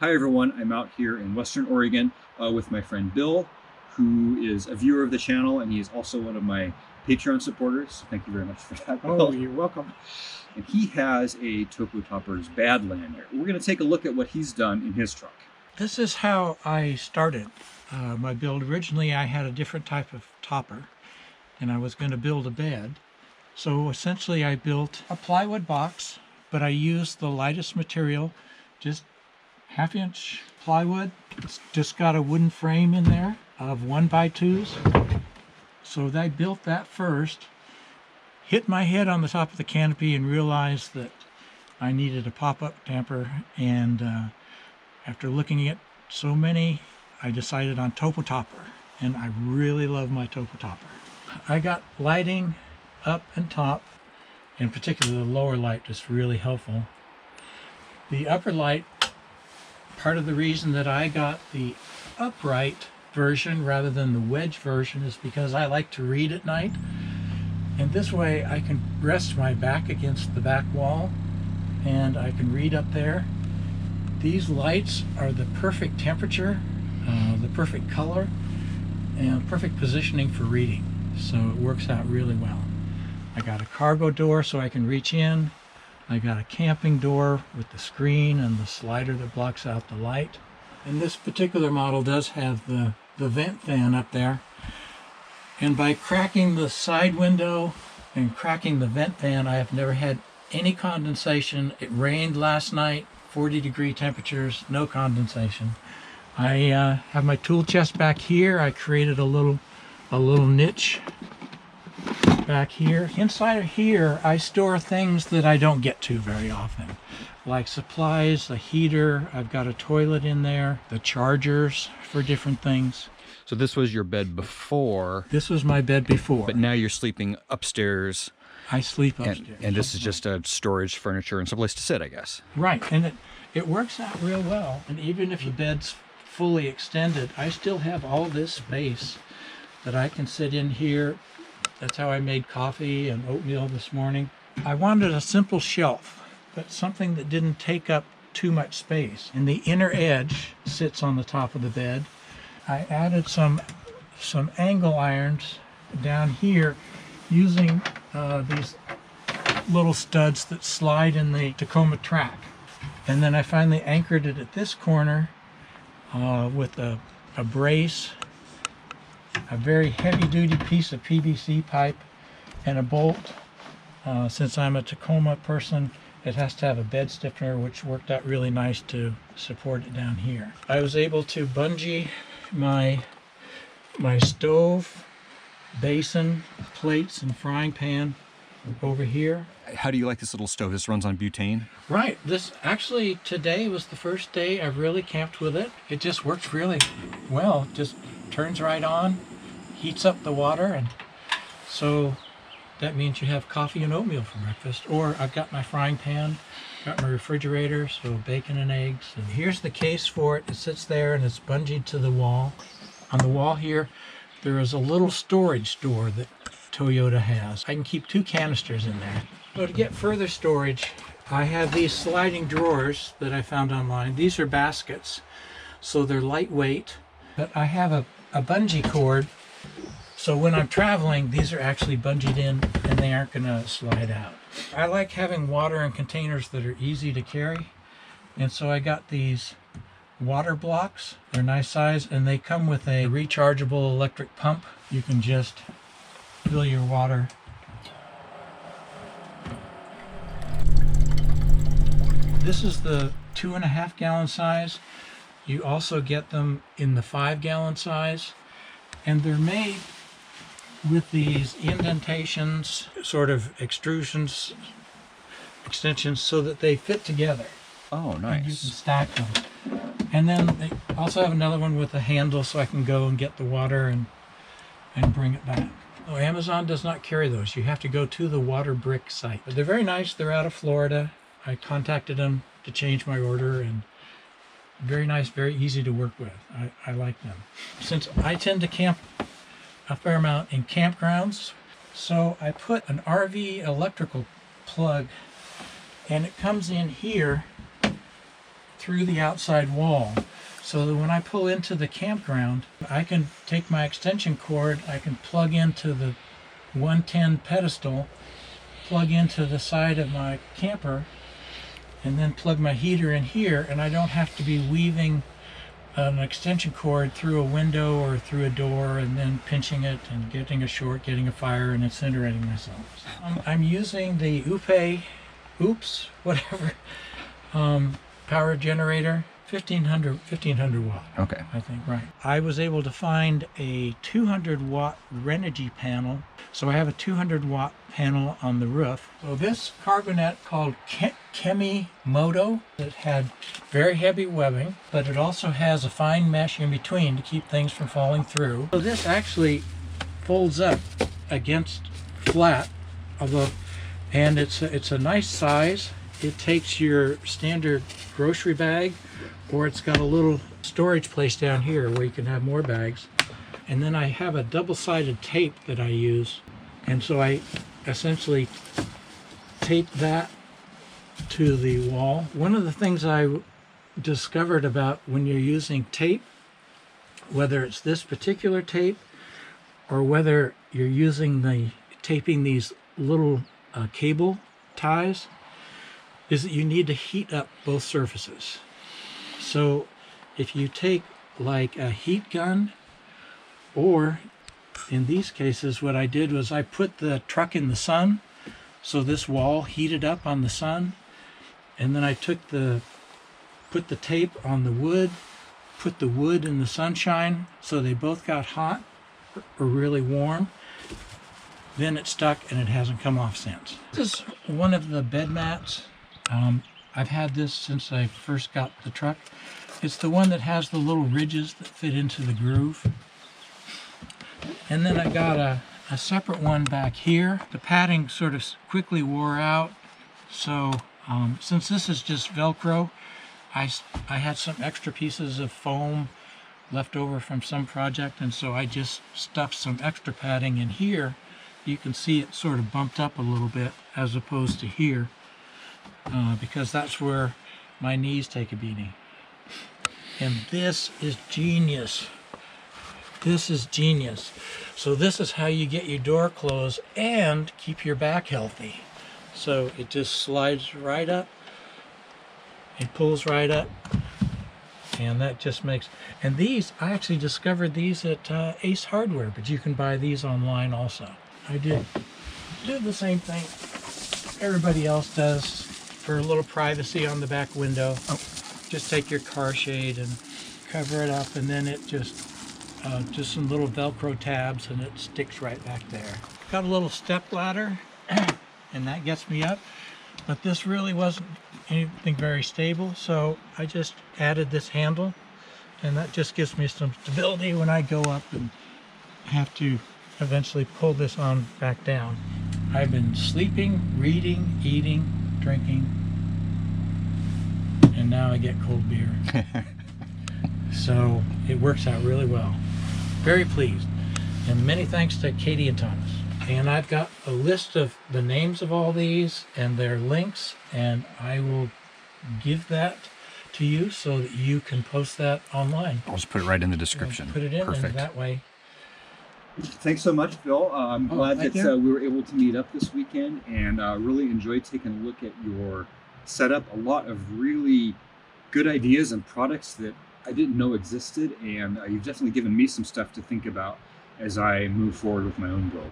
Hi everyone, I'm out here in Western Oregon with my friend Bill, who is a viewer of the channel, and he is also one of my Patreon supporters. Thank you very much for that, Bill. Oh, you're welcome. And he has a Topo Toppers Badlander. We're going to take a look at what he's done in his truck. This is how I started my build. Originally, I had a different type of topper, and I was going to build a bed. So essentially, I built a plywood box, but I used the lightest material, just 1/2-inch plywood. It's just got a wooden frame in there of 1x2s. So I built that first, hit my head on the top of the canopy and realized that I needed a pop-up camper, and after looking at so many, I decided on Topo Topper, and I really love my Topo Topper. I got lighting up and top, in particular the lower light is really helpful. The upper light, part of the reason that I got the upright version rather than the wedge version is because I like to read at night, and this way I can rest my back against the back wall and I can read up there. These lights are the perfect temperature, the perfect color, and perfect positioning for reading, so it works out really well. I got a cargo door so I can reach in. I got a camping door with the screen and the slider that blocks out the light. And this particular model does have the vent fan up there. And by cracking the side window and cracking the vent fan, I have never had any condensation. It rained last night, 40-degree temperatures, no condensation. I have my tool chest back here. I created a little niche back here. Inside of here, I store things that I don't get to very often, like supplies, a heater. I've got a toilet in there, the chargers for different things. So this was your bed before. This was my bed before. But now you're sleeping upstairs. I sleep upstairs. And this is just a storage furniture and someplace to sit, I guess. Right, and it works out real well. And even if the bed's fully extended, I still have all this space that I can sit in here. That's how I made coffee and oatmeal this morning. I wanted a simple shelf, but something that didn't take up too much space. And the inner edge sits on the top of the bed. I added some angle irons down here using these little studs that slide in the Tacoma track. And then I finally anchored it at this corner with a brace, a very heavy-duty piece of PVC pipe, and a bolt. Since I'm a Tacoma person, it has to have a bed stiffener, which worked out really nice to support it down here. I was able to bungee my stove, basin, plates, and frying pan over here. How do you like this little stove? This runs on butane? Right. This actually, today was the first day I've really camped with it. It just works really well. Just turns right on, heats up the water, and so that means you have coffee and oatmeal for breakfast. Or I've got my frying pan, got my refrigerator, so bacon and eggs. And here's the case for it. It sits there and it's bungeed to the wall. On the wall here, there is a little storage door that Toyota has. I can keep 2 canisters in there. So to get further storage, I have these sliding drawers that I found online. These are baskets, so they're lightweight. But I have a bungee cord, so when I'm traveling, these are actually bungeed in and they aren't going to slide out. I like having water in containers that are easy to carry, and so I got these water blocks. They're nice size, and they come with a rechargeable electric pump. You can just fill your water. This is the 2.5 gallon size. You also get them in the 5 gallon size, and they're made with these indentations, sort of extrusions, extensions, so that they fit together. Oh, And nice. you can stack them. And then they also have another one with a handle so I can go and get the water and bring it back. Oh, Amazon does not carry those. You have to go to the Water Brick site. But they're very nice. They're out of Florida. I contacted them to change my order, and very nice, very easy to work with. I like them. Since I tend to camp a fair amount in campgrounds, so I put an RV electrical plug, and it comes in here through the outside wall, so that when I pull into the campground, I can take my extension cord, I can plug into the 110 pedestal, plug into the side of my camper, and then plug my heater in here, and I don't have to be weaving an extension cord through a window or through a door and then pinching it and getting a short, getting a fire, and incinerating myself. I'm using the Oops, whatever, power generator, 1500 watt. Okay. I think, right. I was able to find a 200 watt Renogy panel. So I have a 200 watt panel on the roof. So this cargo net called Kemimoto, it had very heavy webbing, but it also has a fine mesh in between to keep things from falling through. So this actually folds up against flat, and it's a nice size. It takes your standard grocery bag, or it's got a little storage place down here where you can have more bags. And then I have a double-sided tape that I use, and so I essentially tape that to the wall. One of the things I discovered about when you're using tape, whether it's this particular tape or whether you're using taping these little cable ties, is that you need to heat up both surfaces. So if you take like a heat gun, or in these cases what I did was I put the truck in the sun, so this wall heated up on the sun, and then I put the tape on the wood, put the wood in the sunshine, so they both got hot or really warm. Then it stuck and it hasn't come off since. This is one of the bed mats. I've had this since I first got the truck. It's the one that has the little ridges that fit into the groove. And then I got a separate one back here. The padding sort of quickly wore out, so since this is just Velcro, I had some extra pieces of foam left over from some project, and so I just stuffed some extra padding in here. You can see it sort of bumped up a little bit as opposed to here, because that's where my knees take a beating. And this is genius. This is genius. So this is how you get your door closed and keep your back healthy. So it just slides right up. It pulls right up. And that just makes, and these, I actually discovered these at Ace Hardware, but you can buy these online also. I did the same thing everybody else does for a little privacy on the back window. Just take your car shade and cover it up, and then it just some little Velcro tabs, and it sticks right back there. Got a little step ladder, and that gets me up, but this really wasn't anything very stable, so I just added this handle, and that just gives me some stability when I go up and have to eventually pull this on back down. I've been sleeping, reading, eating, drinking, and now I get cold beer. So it works out really well. Very pleased. And many thanks to Katie and Thomas. And I've got a list of the names of all these and their links, and I will give that to you so that you can post that online. I'll just put it right in the description. Put it in, Perfect. and that way. Thanks so much, Bill. I'm glad thank that you. we were able to meet up this weekend, and really enjoyed taking a look at your setup. A lot of really good ideas and products that I didn't know existed, and you've definitely given me some stuff to think about as I move forward with my own build.